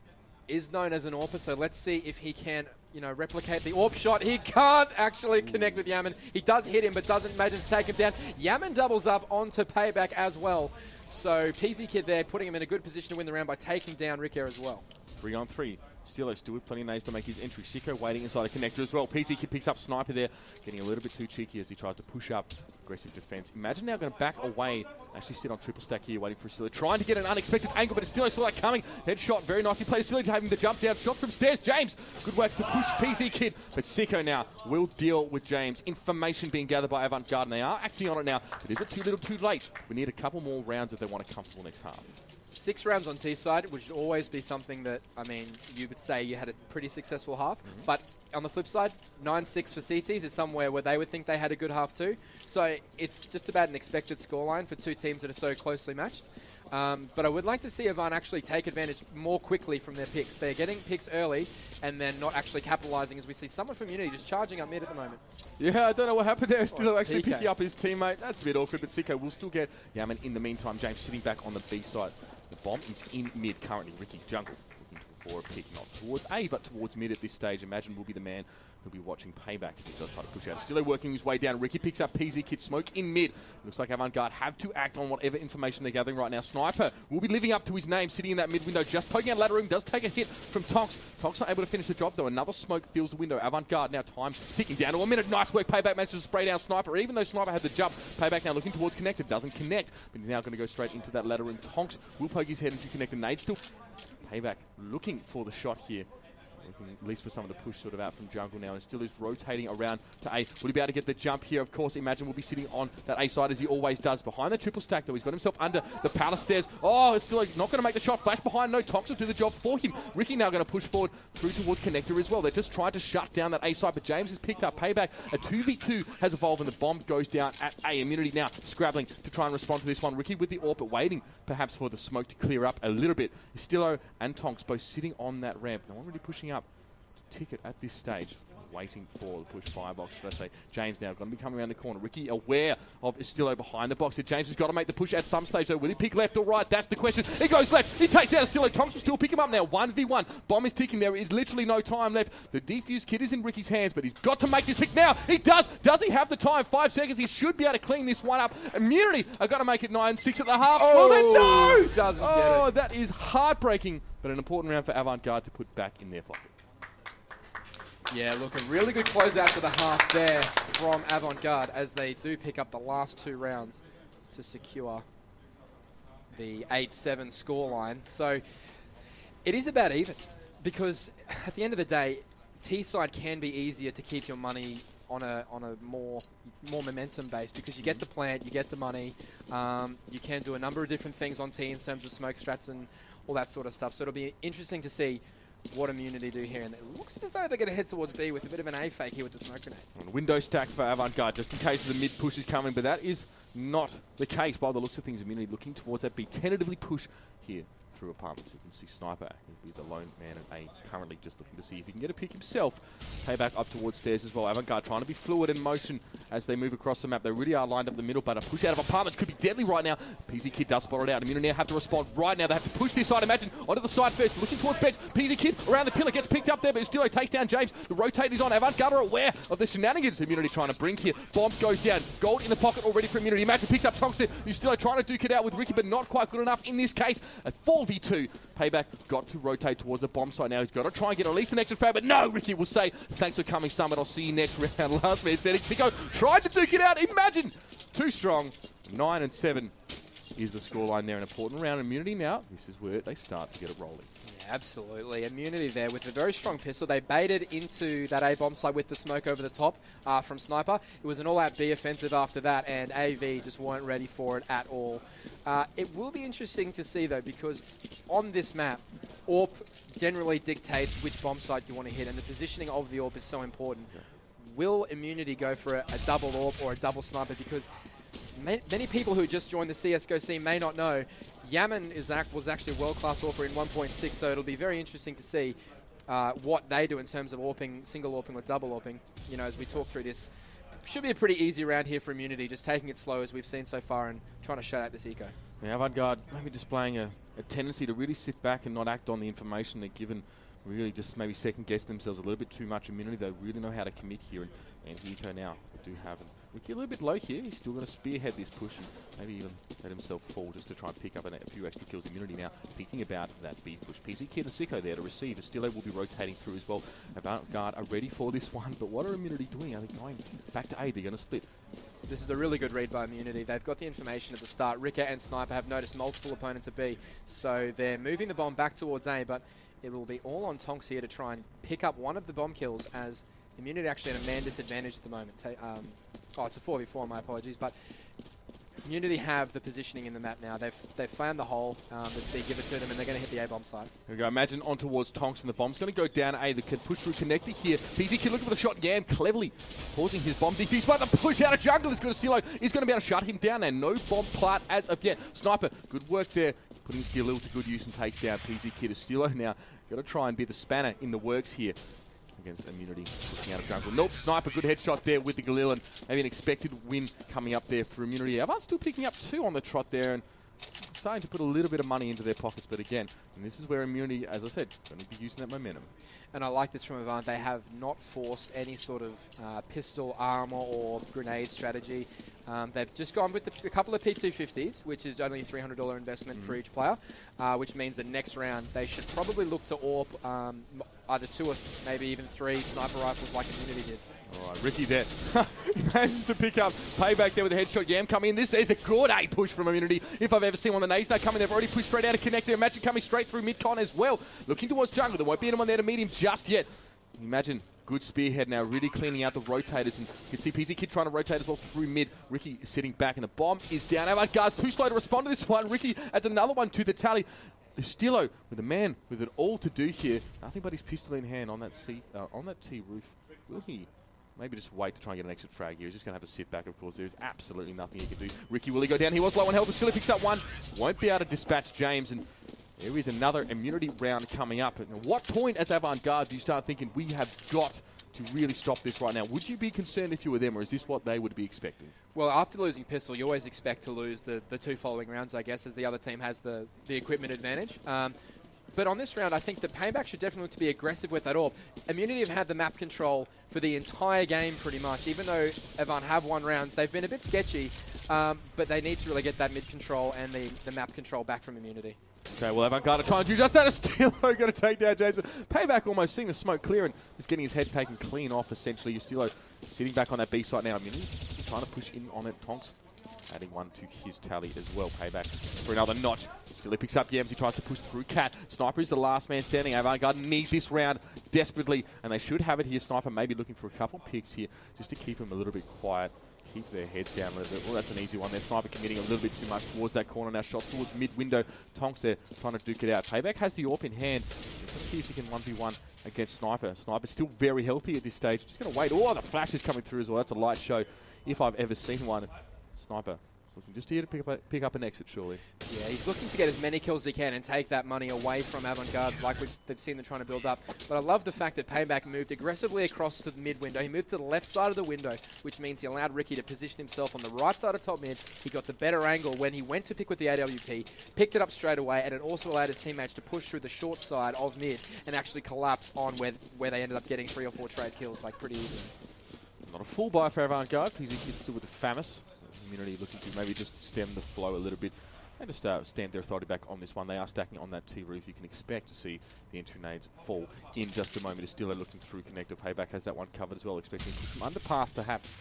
is known as an AWPer, so let's see if he can, you know, replicate the AWP shot. He can't actually connect with Yaman. He does hit him, but doesn't manage to take him down. Yaman doubles up onto Payback as well. So PZ Kid there, putting him in a good position to win the round by taking down Rick Air as well. 3-on-3. Stilo still with plenty of nades to make his entry. Sicko waiting inside a connector as well. PC Kid picks up Sniper there, getting a little bit too cheeky as he tries to push up. Aggressive defense. Imagine now going to back away. Actually sit on triple stack here, waiting for Stilo. Trying to get an unexpected angle, but Stilo saw that coming. Headshot, very nicely played. Stilo having the jump down. Shot from stairs. James, good work to push PC Kid. But Sicko now will deal with James. Information being gathered by Avant Garde, and they are acting on it now. But is it too little too late? We need a couple more rounds if they want a comfortable next half. 6 rounds on T side, which would always be something that, I mean, you would say you had a pretty successful half. But on the flip side, 9-6 for CTs is somewhere where they would think they had a good half too. So it's just about an expected scoreline for two teams that are so closely matched. But I would like to see Avant actually take advantage more quickly from their picks. They're getting picks early and then not actually capitalizing, as we see someone from Unity just charging up mid at the moment. Yeah, I don't know what happened there. Still actually TK. picking up his teammate. That's a bit awkward, but Sicko will still get Yaman in the meantime. James sitting back on the B side. The bomb is in mid currently. Ricky Jungle looking for a pick, not towards A, but towards mid at this stage. Imagine will be the man who'll be watching Payback as he does try to push out. Still working his way down. Ricky picks up PZ Kid. Smoke in mid. Looks like Avant Garde have to act on whatever information they're gathering right now. Sniper will be living up to his name, sitting in that mid window, just poking out ladder room. Does take a hit from Tonks. Tonks not able to finish the job though. Another smoke fills the window. Avant Garde now time ticking down to a minute. Nice work. Payback manages to spray down Sniper. Even though Sniper had the jump, Payback now looking towards connector. Doesn't connect, but he's now going to go straight into that ladder room. Tonks will poke his head into connector. Nade still. Payback looking for the shot here. Looking at least for someone to push sort of out from jungle now, and still is rotating around to A. Will he be able to get the jump here? Of course, Imagine will be sitting on that A side as he always does. Behind the triple stack though, he's got himself under the palace stairs. Oh, it's still not going to make the shot. Flash behind, no, Tonks will do the job for him. Ricky now going to push forward through towards connector as well. They're just trying to shut down that A side, but James has picked up Payback. A 2v2 has evolved and the bomb goes down at A. Immunity now scrabbling to try and respond to this one. Ricky with the AWP, but waiting perhaps for the smoke to clear up a little bit. Stillo and Tonks both sitting on that ramp. No one really pushing up. Ticket at this stage, waiting for the push firebox, should I say. James now going to be coming around the corner. Ricky aware of Stillo behind the box. James has got to make the push at some stage though. Will he pick left or right? That's the question. He goes left. He takes out Stillo. Tonks will still pick him up now. 1v1. Bomb is ticking. There is literally no time left. The defuse kit is in Ricky's hands, but he's got to make this pick now. He does. Does he have the time? 5 seconds. He should be able to clean this one up. Immunity are going to make it 9-6 at the half. Oh, then no! Doesn't get it. That is heartbreaking, but an important round for Avant Garde to put back in their pocket. Yeah, look, a really good closeout to the half there from Avant Garde as they do pick up the last 2 rounds to secure the 8-7 scoreline. So it is about even because at the end of the day, T-side can be easier to keep your money on a more momentum base because you get the plant, you get the money, you can do a number of different things on T in terms of smoke strats and all that sort of stuff. So it'll be interesting to see what Immunity do here, and it looks as though they're going to head towards B with a bit of an A fake here with the smoke grenades. Window stack for Avant Garde, just in case the mid push is coming, but that is not the case by the looks of things. Immunity looking towards that B, tentatively push here through apartments. You can see Sniper, he'll be the lone man at A, currently just looking to see if he can get a pick himself. Payback up towards stairs as well. Avant Garde trying to be fluid in motion as they move across the map. They really are lined up in the middle, but a push out of apartments could be deadly right now. PZ Kid does spot it out. Immunity now have to respond right now. They have to push this side, imagine, onto the side first, looking towards bench. PZ Kid around the pillar, gets picked up there, but Stillo takes down James. The rotate is on. Avant Garde are aware of the shenanigans Immunity trying to bring here. Bomb goes down. Gold in the pocket already for Immunity. Imagine picks up Tonks there. Stillo trying to duke it out with Ricky, but not quite good enough in this case. A 4v2. Payback got to rotate towards the bomb site now. He's got to try and get at least an extra frag, but no, Ricky will say, thanks for coming, Summit. I'll see you next round. Last man standing. Sicko tried to duke it out. Imagine. Too strong. 9-7 is the scoreline there. An important round. Immunity now. This is where they start to get it rolling. Yeah, absolutely. Immunity there with a very strong pistol. They baited into that A bomb site with the smoke over the top from Sniper. It was an all-out B offensive after that, and AV just weren't ready for it at all. It will be interesting to see, though, because on this map, AWP generally dictates which bomb site you want to hit, and the positioning of the AWP is so important. Yeah. Will Immunity go for a double AWP or a double Sniper? Because many people who just joined the CSGO scene may not know, Yaman was actually a world-class AWPer in 1.6, so it'll be very interesting to see what they do in terms of AWPing, single AWPing or double AWPing. You know, as we talk through this, should be a pretty easy round here for Immunity, just taking it slow as we've seen so far and trying to shut out this eco. Yeah, Avant Garde maybe displaying a tendency to really sit back and not act on the information they're given. Really just maybe second-guess themselves a little bit too much. Immunity, they really know how to commit here. And Eco now do have him. Ricky a little bit low here. He's still going to spearhead this push and maybe even let himself fall just to try and pick up a few extra kills. Immunity now thinking about that B push. PZ Kid and Sicko there to receive. Stilo will be rotating through as well. Avant Garde are ready for this one, but what are Immunity doing? Are they going back to A? They're going to split. This is a really good read by Immunity. They've got the information at the start. Rika and Sniper have noticed multiple opponents at B, so they're moving the bomb back towards A, but it will be all on Tonks here to try and pick up one of the bomb kills, as Immunity actually at a man disadvantage at the moment. It's a 4v4, my apologies, but Immunity have the positioning in the map now. They've found the hole, they give it to them, and they're going to hit the A bomb side. Here we go. Imagine on towards Tonks, and the bomb's going to go down A. They can push through connector here. PZ Kid looking for the shot. Yam cleverly pausing his bomb defuse, but the push out of jungle is going to Stilo. He's going to be able to shut him down, and no bomb plant as of yet. Sniper, good work there. Putting his gear a little to good use and takes down PZ Kid. Stilo now got to try and be the spanner in the works here against Immunity, looking out of jungle. Nope, Sniper, good headshot there with the Galil, and maybe an expected win coming up there for Immunity. Avant still picking up 2 on the trot there, and starting to put a little bit of money into their pockets, but again, and this is where Immunity, as I said, going to be using that momentum. And I like this from Avant. They have not forced any sort of pistol, armor, or grenade strategy. They've just gone with a couple of P250s, which is only a $300 investment for each player, which means that next round they should probably look to AWP either 2 or maybe even 3 sniper rifles like Immunity did. All right, Ricky there manages to pick up Payback there with a headshot. Yam coming in. This is a good A push from Immunity. If I've ever seen one, the nades now coming. They've already pushed straight out of connector. Imagine coming straight through mid-con as well. Looking towards jungle. There won't be anyone there to meet him just yet. Imagine good spearhead now, really cleaning out the rotators. And you can see PZ Kid trying to rotate as well through mid. Ricky sitting back, and the bomb is down. Avant Garde too slow to respond to this one. Ricky adds another one to the tally. Stilo with a man with it all to do here. Nothing but his pistol in hand on that T roof. Will he maybe just wait to try and get an exit frag here? He's just going to have to sit back, of course. There's absolutely nothing he can do. Ricky, will he go down? He was low on health, but still he picks up 1. Won't be able to dispatch James, and there is another Immunity round coming up. At what point as Avant Garde do you start thinking, we have got to really stop this right now? Would you be concerned if you were them, or is this what they would be expecting? Well, after losing pistol, you always expect to lose the 2 following rounds, I guess, as the other team has the equipment advantage. But on this round, I think the Payback should definitely look to be aggressive with that AWP. Immunity have had the map control for the entire game pretty much. Even though Avant have won rounds, they've been a bit sketchy, but they need to really get that mid control and the map control back from Immunity. Okay, well, Avant Garde trying to do just that. Still going to take down James. Payback almost seeing the smoke clear and just getting his head taken clean off, essentially. Stilo sitting back on that B site now. Immunity trying to push in on it. Tonks adding 1 to his tally as well. Payback for another notch. Still he picks up Yams. He tries to push through Cat. Sniper is the last man standing. Avant Garde need this round desperately, and they should have it here. Sniper maybe looking for a couple picks here just to keep him a little bit quiet. Keep their heads down a little bit. Well, that's an easy one there. Sniper committing a little bit too much towards that corner now. Shots towards mid-window. Tonks there trying to duke it out. Payback has the AWP in hand. Let's see if he can 1v1 against Sniper. Sniper's still very healthy at this stage. Just going to wait. Oh, the flash is coming through as well. That's a light show if I've ever seen one. Sniper Looking just here to pick up an exit, surely. Yeah, he's looking to get as many kills as he can and take that money away from Avant Garde, like they've seen them trying to build up. But I love the fact that Payback moved aggressively across to the mid window. He moved to the left side of the window, which means he allowed Ricky to position himself on the right side of top mid. He got the better angle when he went to pick with the AWP, picked it up straight away, and it also allowed his teammates to push through the short side of mid and actually collapse on where they ended up getting 3 or 4 trade kills, like pretty easily. Not a full buy for Avant Garde. PZ Kid still with the Famous. Immunity looking to maybe just stem the flow a little bit and just stand their authority back on this one. They are stacking on that T-roof. You can expect to see the entry nades fall in just a moment. Is still looking through connector. Payback has that one covered as well, expecting some underpass perhaps.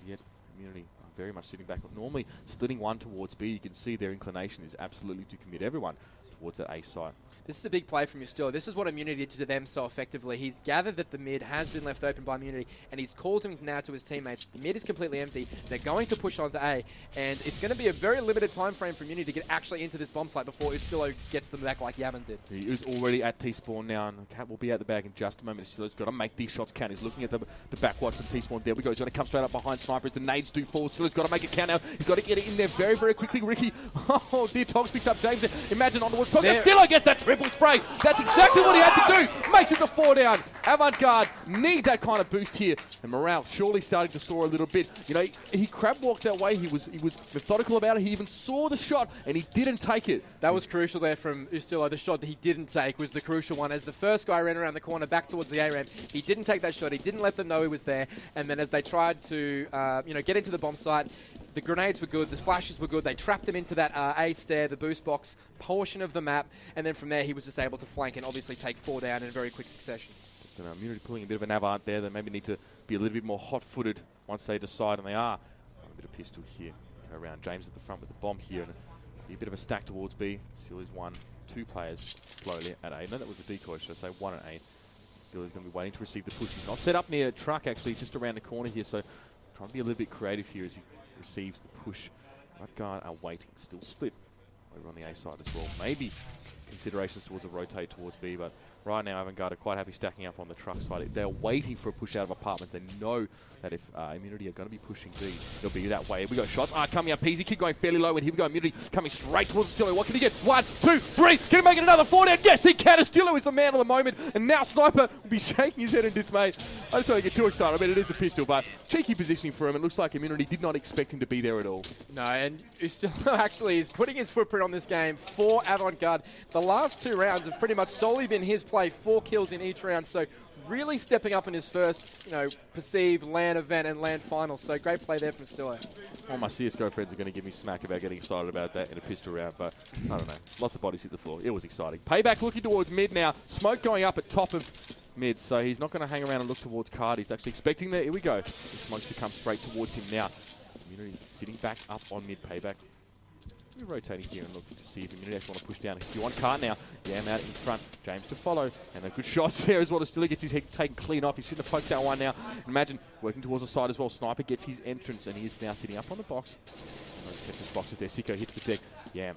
Yet Immunity are very much sitting back. Normally splitting one towards B, you can see their inclination is absolutely to commit everyone towards that A side. This is a big play from Ustila. This is what Immunity did to them so effectively. He's gathered that the mid has been left open by Immunity, and he's called him now to his teammates. The mid is completely empty. They're going to push onto A, and it's going to be a very limited time frame for Immunity to get actually into this bomb site before Ustila gets them back like Yaman did. He is already at T-spawn now, and Cat will be out the bag in just a moment. Ustila's got to make these shots count. He's looking at the back watch from T-spawn. There we go. He's going to come straight up behind Sniper as the nades do fall. Ustila's got to make it count now. He's got to get it in there very, very quickly. Ricky, oh dear, Togs picks up James there. Imagine on towards Togs. Ustila gets that triple spray. That's exactly what he had to do. Makes it the 4 down. Avant Garde need that kind of boost here. And morale surely starting to soar a little bit. You know, he crab walked that way. He was methodical about it. He even saw the shot and he didn't take it. That was crucial there from Ustila. The shot that he didn't take was the crucial one. As the first guy ran around the corner back towards the A-ramp, he didn't take that shot. He didn't let them know he was there. And then as they tried to get into the bomb site, the grenades were good, the flashes were good. They trapped him into that A stair, the boost box portion of the map, and then from there he was just able to flank and obviously take 4 down in a very quick succession. So now Immunity pulling a bit of an Avant there. They maybe need to be a little bit more hot-footed once they decide, and they are. A bit of pistol here. Go around James at the front with the bomb here, and a bit of a stack towards B. Still is 1-2 players slowly at A. No, that was a decoy, should I say, 1 at A. Still is going to be waiting to receive the push. He's not set up near a truck, actually, just around the corner here, so trying to be a little bit creative here as he receives the push. Right guard are waiting, still split over on the A side as well. Maybe considerations towards a rotate towards B, but right now Avant Garde are quite happy stacking up on the truck side. They're waiting for a push out of apartments. They know that if Immunity are going to be pushing B, it'll be that way. Here we go, shots are coming up. PZ Kid going fairly low, and here we go. Immunity coming straight towards Astillo. What can he get? 1, 2, 3. Can he make it another 4 down? Yes, he can. Astillo is the man of the moment, and now Sniper will be shaking his head in dismay. I just don't get too excited. I mean, it is a pistol, but cheeky positioning for him. It looks like Immunity did not expect him to be there at all. No, and Astillo actually is putting his footprint on this game for Avant Garde. The last 2 rounds have pretty much solely been his play, 4 kills in each round, so really stepping up in his first, perceived LAN event and LAN final. So great play there from Astillo. All my CSGO friends are going to give me smack about getting excited about that in a pistol round, but I don't know. Lots of bodies hit the floor. It was exciting. Payback looking towards mid now. Smoke going up at top of mid, so he's not going to hang around and look towards Card. He's actually expecting that. Here we go. The smoke's to come straight towards him now. Immunity sitting back up on mid. Payback. We're rotating here and looking to see if Immunity actually want to push down. If you want Card now, Yam out in front. James to follow. And a good shot there as well. Still gets his head taken clean off. He shouldn't have poked that one now. Imagine working towards the side as well. Sniper gets his entrance and he is now sitting up on the box. And those Tetris boxes there. Sicko hits the deck. Yam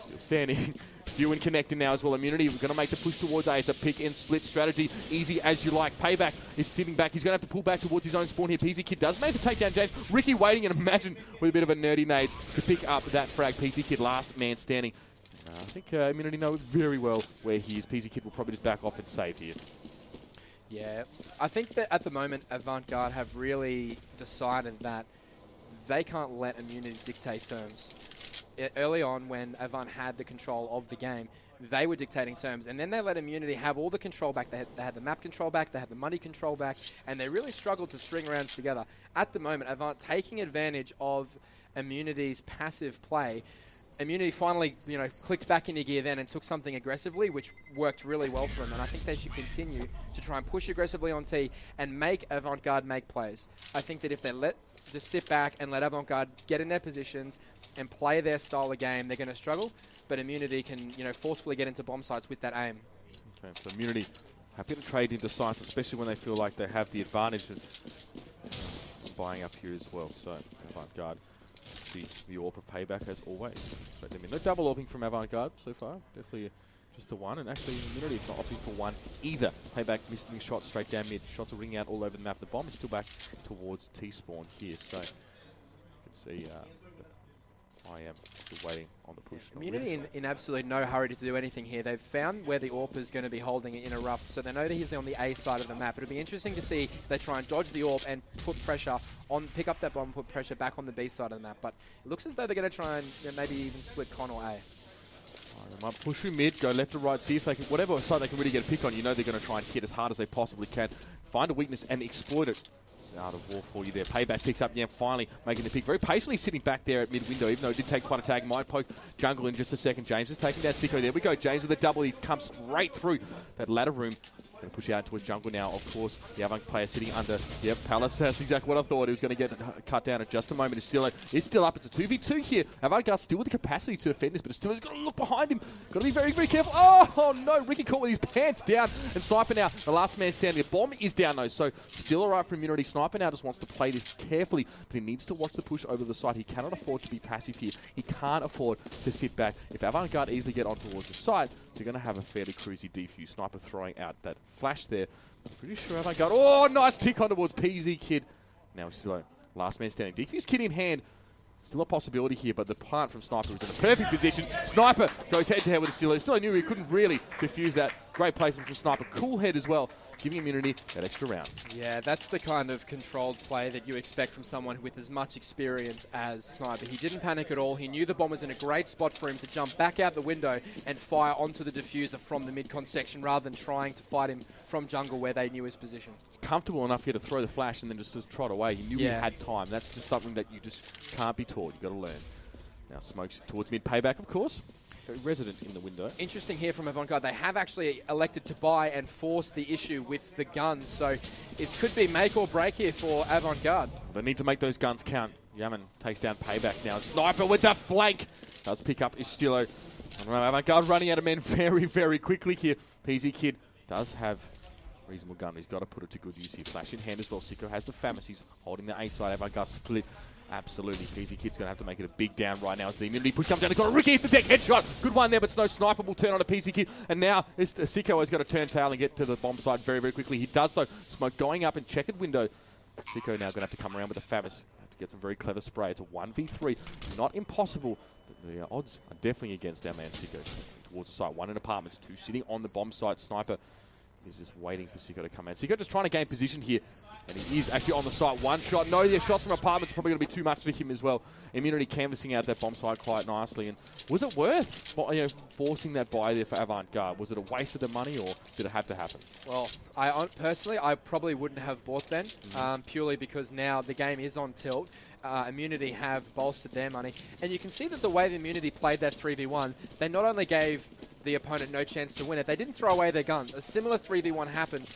still standing. Ewan connecting now as well. Immunity, we're going to make the push towards A. It's a pick and split strategy. Easy as you like. Payback is sitting back. He's going to have to pull back towards his own spawn here. PZ Kid does manage to take down James. Ricky waiting, and imagine with a bit of a nerdy nade to pick up that frag. PZ Kid last man standing. I think Immunity know very well where he is. PZ Kid will probably just back off and save here. Yeah, I think that at the moment Avant Garde have really decided that they can't let Immunity dictate terms. Early on, when Avant had the control of the game, they were dictating terms, and then they let Immunity have all the control back. They had the map control back, they had the money control back, and they really struggled to string rounds together. At the moment, Avant taking advantage of Immunity's passive play. Immunity finally, clicked back into gear then and took something aggressively, which worked really well for them. And I think they should continue to try and push aggressively on T and make Avant Garde make plays. I think that if they just sit back and let Avant Garde get in their positions and play their style of game, they're going to struggle. But Immunity can, forcefully get into bomb sites with that aim. Okay, so Immunity happy to trade into sites, especially when they feel like they have the advantage of buying up here as well. So Avant Garde see the AWP of Payback as always. So no double AWPing from Avant Garde so far. Definitely just the one, and actually Immunity not opting for one either. Payback missing shots straight down mid. Shots are ringing out all over the map. The bomb is still back towards T-spawn here. So you can see I am still waiting on the push. Immunity in absolutely no hurry to do anything here. They've found where the AWP is going to be holding it in a rough, so they know that he's on the A side of the map. It'll be interesting to see if they try and dodge the AWP and put pressure on, pick up that bomb, put pressure back on the B side of the map. But it looks as though they're going to try and maybe even split Con or A. They might push through mid, go left to right, see if they can, whatever side they can really get a pick on. You know they're going to try and hit as hard as they possibly can. Find a weakness and exploit it. Out of war for you there. Payback picks up, yeah, finally making the pick. Very patiently sitting back there at mid-window, even though it did take quite a tag. Might poke jungle in just a second. James is taking down Sicko. There we go. James with a double. He comes straight through that ladder room. Going to push out towards jungle now, of course. The Avant player sitting under. Yep, Palace. That's exactly what I thought. He was going to get cut down in just a moment. It's still up. It's a 2v2 here. Avant Garde still with the capacity to defend this, but still has got to look behind him. Got to be very, very careful. Oh, no. Ricky caught with his pants down. And Sniper now, the last man standing. The bomb is down, though. So still all right for Immunity. Sniper now just wants to play this carefully, but he needs to watch the push over the side. He cannot afford to be passive here. He can't afford to sit back. If Avant Garde easily get on towards the side, they're going to have a fairly cruisy defuse. Sniper throwing out that flash there. I'm pretty sure Avant Garde. Oh, nice pick on towards PZ Kid. Now still last man standing. Defuse Kid in hand. Still a possibility here, but the plant from Sniper is in a perfect position. Sniper goes head-to-head with Steelo. Still knew he couldn't really defuse that. Great placement from Sniper. Cool head as well, giving Immunity that extra round. Yeah, that's the kind of controlled play that you expect from someone with as much experience as Sniper. He didn't panic at all. He knew the bomb was in a great spot for him to jump back out the window and fire onto the diffuser from the mid-con section rather than trying to fight him from jungle where they knew his position. Comfortable enough here to throw the flash and then just trot away. He knew he had time. That's just something that you just can't be taught. You've got to learn. Now smokes towards mid payback, of course. Resident in the window. Interesting here from Avant Garde. They have actually elected to buy and force the issue with the guns. So it could be make or break here for Avant Garde. They need to make those guns count. Yaman takes down payback now. Sniper with the flank. Does pick up Estilo. I don't know. Avant Garde running out of men very, very quickly here. PZ Kid does have reasonable gun. He's got to put it to good use here. Flash in hand as well. Sicko has the Famis. He's holding the A side. Avant Garde split. Absolutely. PZ Kid's going to have to make it a big down right now as the Immunity push comes down. He's got a Ricky. It's the deck headshot. Good one there, but no Sniper will turn on a PZ Kid. And now Sicko has got to turn tail and get to the bomb side very, very quickly. He does, though. Smoke going up in checkered window. Sicko now going to have to come around with the Famis. Have to get some very clever spray. It's a 1v3. Not impossible, but the odds are definitely against our man Sicko. Towards the site. One in apartments, two sitting on the bomb site. Sniper is just waiting for Sicko to come out. Sicko just trying to gain position here. And he is actually on the site. One shot. No, the shots from apartments are probably going to be too much for him as well. Immunity canvassing out that bomb site quite nicely. And was it worth forcing that buy there for Avant Garde? Was it a waste of the money or did it have to happen? Well, personally, I probably wouldn't have bought then, purely because now the game is on tilt. Immunity have bolstered their money. And you can see that the way the Immunity played that 3v1, they not only gave the opponent no chance to win it, they didn't throw away their guns. A similar 3v1 happened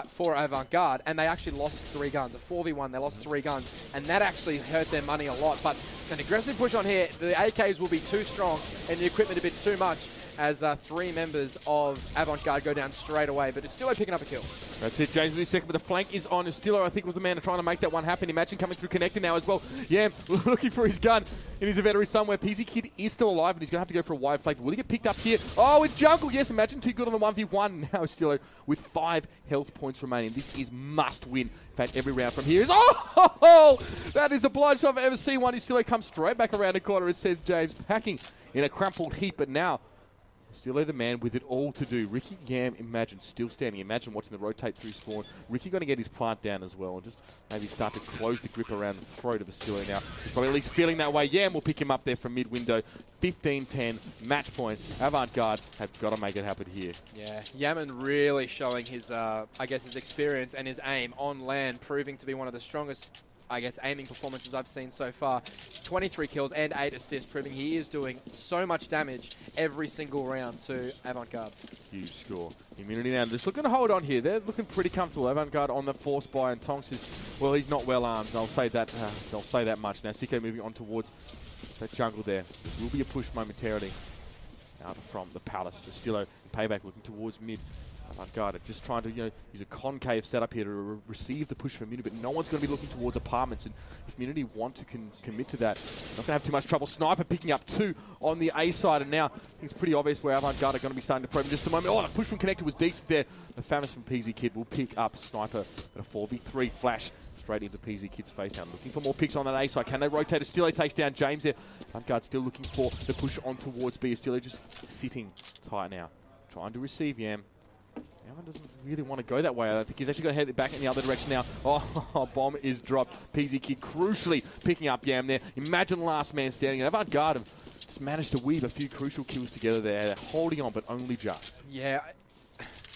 for Avant Garde, and they actually lost 3 guns. A 4v1, they lost 3 guns, and that actually hurt their money a lot. But an aggressive push on here, the AKs will be too strong, and the equipment a bit too much, as 3 members of Avant Garde go down straight away. But it's still picking up a kill. That's it, James. In a second, but the flank is on. Estilo, I think, was the man trying to make that one happen. Imagine coming through connector now as well. Yam looking for his gun in his inventory somewhere. PZ Kid is still alive, but he's going to have to go for a wide flank. Will he get picked up here? Oh, with jungle. Yes, Imagine too good on the 1v1. Now Estilo with 5 health points remaining. This is must win. In fact, every round from here is... Oh! That is the blind shot I've ever seen one. Estilo comes straight back around the corner. It says James packing in a crumpled heap, but now... Still the man with it all to do. Ricky Yam, imagine, still standing. Imagine watching the rotate through spawn. Ricky going to get his plant down as well and just maybe start to close the grip around the throat of Vasily now. He's probably at least feeling that way. Yam will pick him up there from mid-window. 15-10, match point. Avant Garde have got to make it happen here. Yeah, Yaman really showing his, I guess, his experience and his aim on land, proving to be one of the strongest, I guess, aiming performances I've seen so far. 23 kills and 8 assists, proving he is doing so much damage every single round to Avant Garde. Huge score. Immunity now just looking to hold on here. They're looking pretty comfortable. Avant Garde on the force buy, and Tonks is, well, he's not well armed. I'll say that much. Now Sicko moving on towards that jungle there. There will be a push momentarily out from the Palace. Stilo and Payback looking towards mid. Avant Garde just trying to use a concave setup here to receive the push from Immunity, but no one's going to be looking towards apartments. And if Immunity want to commit to that, not going to have too much trouble. Sniper picking up 2 on the A side, and now it's pretty obvious where Avant Garde are going to be starting to probe in just a moment. Oh, the push from Connector was decent there. The Famous from PZ Kid will pick up Sniper at a 4v3 flash straight into PZ Kid's face now. Looking for more picks on that A side. Can they rotate? Estile takes down James there. Avant Garde still looking for the push on towards B. Estile just sitting tight now. Trying to receive Yam. Yam doesn't really want to go that way. I think he's actually going to head it back in the other direction now. Oh, bomb is dropped. PZ Kid crucially picking up Yam there. Imagine last man standing. And Avant Garde have just managed to weave a few crucial kills together there. They're holding on, but only just. Yeah.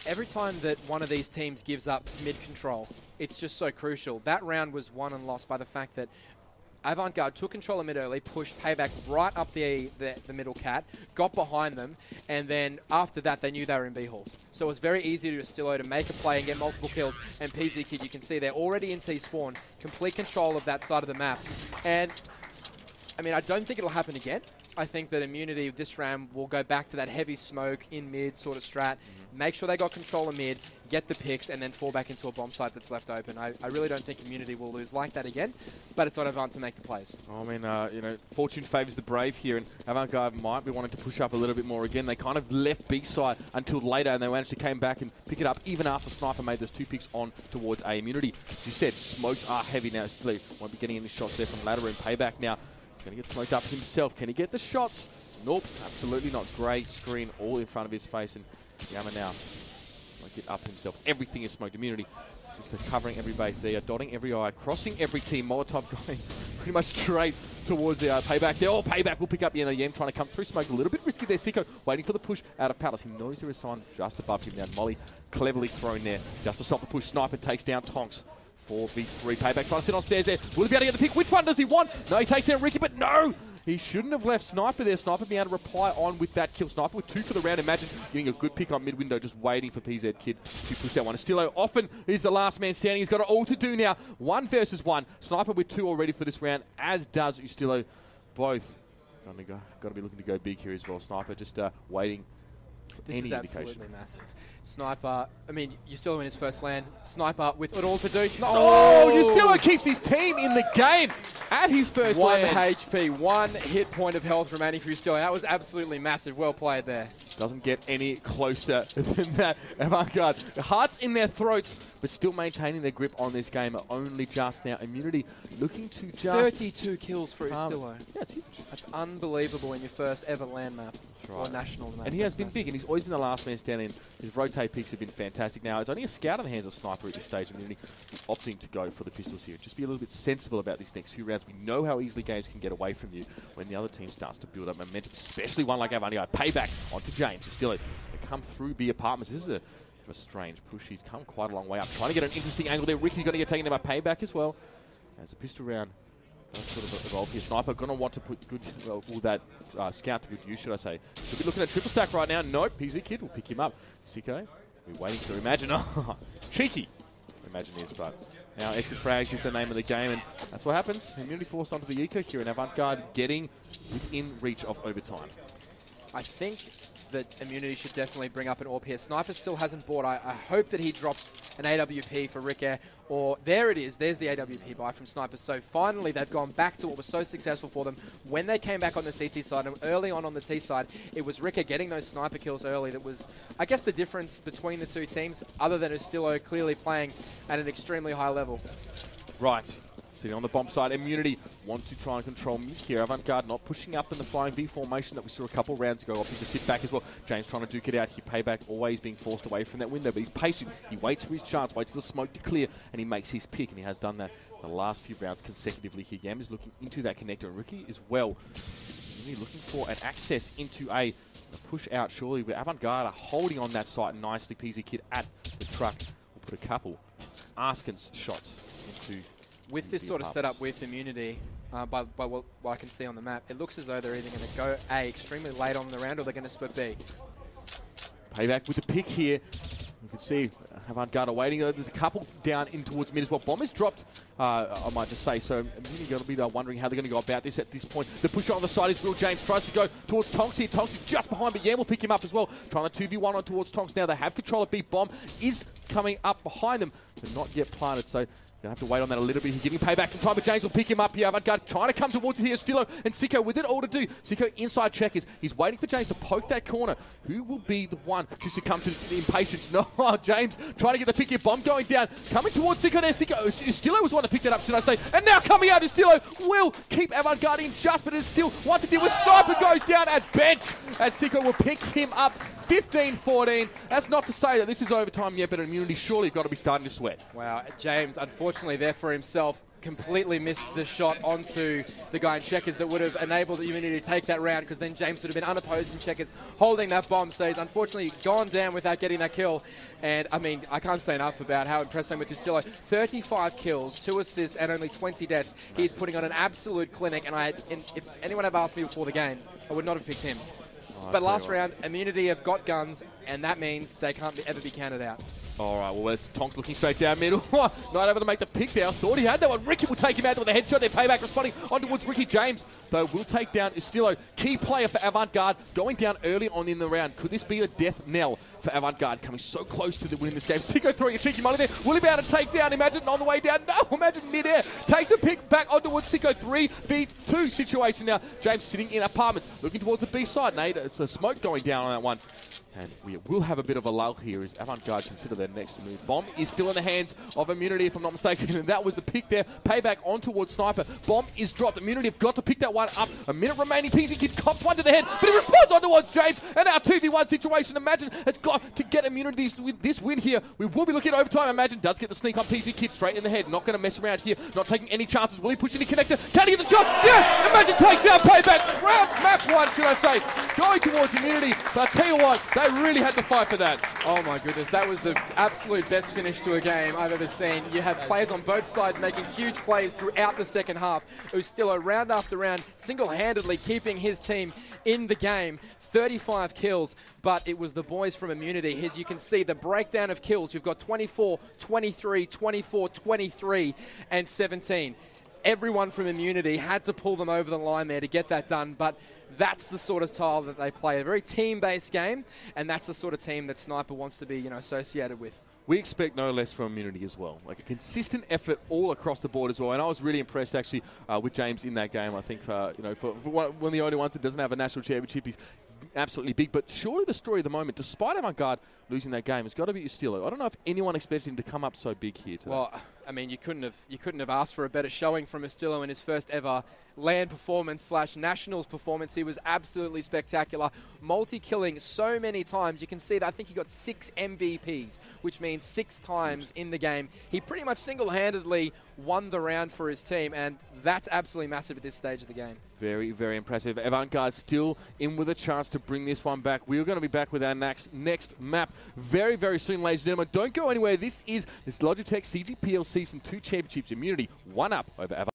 Every time that one of these teams gives up mid-control, it's just so crucial. That round was won and lost by the fact that Avant Garde took control of mid early, pushed Payback right up the middle cat, got behind them, and then after that they knew they were in B-halls. So it was very easy to Stillo to make a play and get multiple kills. And PZ Kid, you can see they're already in T-spawn, complete control of that side of the map. And, I mean, I don't think it'll happen again. I think that Immunity this round will go back to that heavy smoke in mid sort of strat, make sure they got control of mid, get the picks, and then fall back into a bomb site that's left open. I really don't think Immunity will lose like that again, but it's on Avant to make the plays. I mean, fortune favours the brave here, and Avant Garde might be wanting to push up a little bit more again. They kind of left B side until later, and they managed to came back and pick it up even after Sniper made those 2 picks on towards A. Immunity, as you said, smokes are heavy now. Still won't be getting any shots there from ladder and Payback now. He's going to get smoked up himself. Can he get the shots? Nope, absolutely not. Grey screen all in front of his face, and Yama now won't get up himself. Everything is smoked. Immunity just covering every base there, dotting every eye, crossing every team. Molotov going pretty much straight towards the Payback there. Oh, Payback will pick up the Yam trying to come through smoke. A little bit risky there. Sicko waiting for the push out of Palace. He knows there is someone just above him now. Molly cleverly thrown there just to stop the push. Sniper takes down Tonks. 4v3. Payback trying to sit on stairs there. Will he be able to get the pick? Which one does he want? No, he takes down Ricky, but no! He shouldn't have left Sniper there. Sniper being able to reply on with that kill. Sniper with 2 for the round. Imagine getting a good pick on mid-window, just waiting for PZ Kid to push that one. Stillo often is the last man standing. He's got it all to do now. 1 versus 1. Sniper with 2 already for this round, as does Ustillo. Both got to be looking to go big here as well. Sniper just waiting. This Any is absolutely indication. massive. Sniper, I mean, Ustillo in his first land. Sniper with it all to do. Ustillo keeps his team in the game at his first 1 land. HP, 1 hit point of health remaining for Ustillo. That was absolutely massive. Well played there. Doesn't get any closer than that. Avant Garde, hearts in their throats, but still maintaining their grip on this game. Only just now. Immunity looking to just 32 kills for Ustillo. Yeah, it's huge. That's unbelievable in your first ever land map. That's right. Or national map. And he has been big, and he's always been the last man standing. His rotate picks have been fantastic. Now, it's only a scout in the hands of Sniper at this stage. Immunity opting to go for the pistols here. Just be a little bit sensible about these next few rounds. We know how easily games can get away from you when the other team starts to build up momentum, especially one like Avant Garde. Payback onto James. Who's still come through B apartments. This is a strange push. He's come quite a long way up. Trying to get an interesting angle there. Ricky's going to get taken by Payback as well. As a pistol round does sort of evolve here. Sniper going to want to put good, that scout to good use, should I say. Should be looking at triple stack right now. Nope. PZ Kid will pick him up. Sicko, we're waiting to Imagine. Oh, cheeky. Imagine is, but now exit frags is the name of the game, and that's what happens. Immunity forced onto the eco here, and Avant Garde getting within reach of overtime. I think that Immunity should definitely bring up an AWP here. Sniper still hasn't bought. I hope that he drops an AWP for Rick Air. Or there it is. There's the AWP buy from Sniper. So finally they've gone back to what was so successful for them when they came back on the CT side. And early on the T side, it was Ricker getting those sniper kills early. That was, I guess, the difference between the two teams, other than Ustillo clearly playing at an extremely high level. Right. Sitting on the bomb side, Immunity want to try and control mid here. Avant Garde not pushing up in the flying V formation that we saw a couple rounds ago. Opting to sit back as well. James trying to duke it out here. Payback always being forced away from that window, but he's patient. He waits for his chance, waits for the smoke to clear, and he makes his pick, and he has done that the last few rounds consecutively here. Yam is looking into that connector, and Ricky as well. Immunity looking for an access into a push out surely, but Avant Garde are holding on that site nicely. PZ Kid at the truck will put a couple Askins shots into. With this sort of setup with Immunity, by what I can see on the map, it looks as though they're either going to go A extremely late on the round or they're going to split B. Payback with the pick here. You can see Avant Garde waiting. There's a couple down in towards mid as well. Bomb is dropped I might just say. So you're going to be wondering how they're going to go about this at this point. The pusher on the side is Will James. Tries to go towards Tonks here. Tonks is just behind, but Yam will pick him up as well. Trying to 2v1 on towards Tonks now. They have control of B. Bomb is coming up behind them, but not yet planted. So gonna have to wait on that a little bit. He's getting payback some time, but James will pick him up here. Avant Garde trying to come towards it here. Stillo and Sicko with it all to do. Sicko inside checkers. He's waiting for James to poke that corner. Who will be the one to succumb to the impatience? No, James trying to get the pick here. Bomb going down. Coming towards Sicko there. Sicko. Stillo was the one to pick that up, should I say. And now coming out, Stillo will keep Avant Garde in just, but it's still one to deal with. Sniper goes down at bench, and Sicko will pick him up. 15-14. That's not to say that this is overtime yet, but Immunity surely got to be starting to sweat. Wow, James, unfortunately there for himself, completely missed the shot onto the guy in checkers that would have enabled Immunity to take that round, because then James would have been unopposed in checkers holding that bomb. So he's unfortunately gone down without getting that kill. And I mean, I can't say enough about how impressed I am with Justillo. 35 kills, 2 assists, and only 20 deaths. He's putting on an absolute clinic. And if anyone had asked me before the game, I would not have picked him. But last round, Immunity have got guns, and that means they can't ever be counted out. All right, well, there's Tonks looking straight down middle. Not able to make the pick down. Thought he had that one. Ricky will take him out with a headshot. Their payback responding on towards Ricky James, though will take down Ustillo. Key player for Avant Garde, going down early on in the round. Could this be a death knell for Avant Garde, coming so close to the win in this game? Sicko throwing a cheeky molly there. Will he be able to take down? Imagine on the way down. No, imagine mid-air. Takes the pick back on towards Sicko. 3v2 situation now. James sitting in apartments, looking towards the B side. Nate, it's a smoke going down on that one. And we will have a bit of a lull here as Avant Garde consider their next move. Bomb is still in the hands of Immunity, if I'm not mistaken, and that was the pick there. Payback on towards Sniper. Bomb is dropped. Immunity have got to pick that one up. A minute remaining. PC Kid cops one to the head, but he responds on towards James. And our 2v1 situation, Imagine has got to get Immunity this win here. We will be looking at overtime. Imagine does get the sneak on PC Kid straight in the head. Not going to mess around here. Not taking any chances. Will he push any connector? Can he get the shot? Yes! Imagine takes down Payback. Round map 1, should I say. Going towards Immunity. But I tell you what, they really had to fight for that. Oh my goodness, that was the absolute best finish to a game I've ever seen. You had players on both sides making huge plays throughout the second half. Ustillo, round after round, single-handedly keeping his team in the game. 35 kills, but it was the boys from Immunity. As you can see, the breakdown of kills, you've got 24, 23, 24, 23, and 17. Everyone from Immunity had to pull them over the line there to get that done, but that's the sort of style that they play. A very team-based game, and that's the sort of team that Sniper wants to be, associated with. We expect no less from Immunity as well. Like a consistent effort all across the board as well. And I was really impressed actually with James in that game. I think, for one of the only ones that doesn't have a national championship, he's absolutely big. But surely the story of the moment, despite Avant Garde losing that game, has got to be Ustillo. I don't know if anyone expected him to come up so big here today. Well, I mean, you couldn't have asked for a better showing from Ustillo in his first ever LAN performance / nationals performance. He was absolutely spectacular, multi-killing so many times. You can see that I think he got 6 MVPs, which means 6 times in the game. He pretty much single-handedly won the round for his team, and that's absolutely massive at this stage of the game. Very, very impressive. Avant Garde still in with a chance to bring this one back. We are going to be back with our next map very, very soon, ladies and gentlemen. Don't go anywhere. This is Logitech CGPL Season 2 Championships. Immunity 1 up over Avant.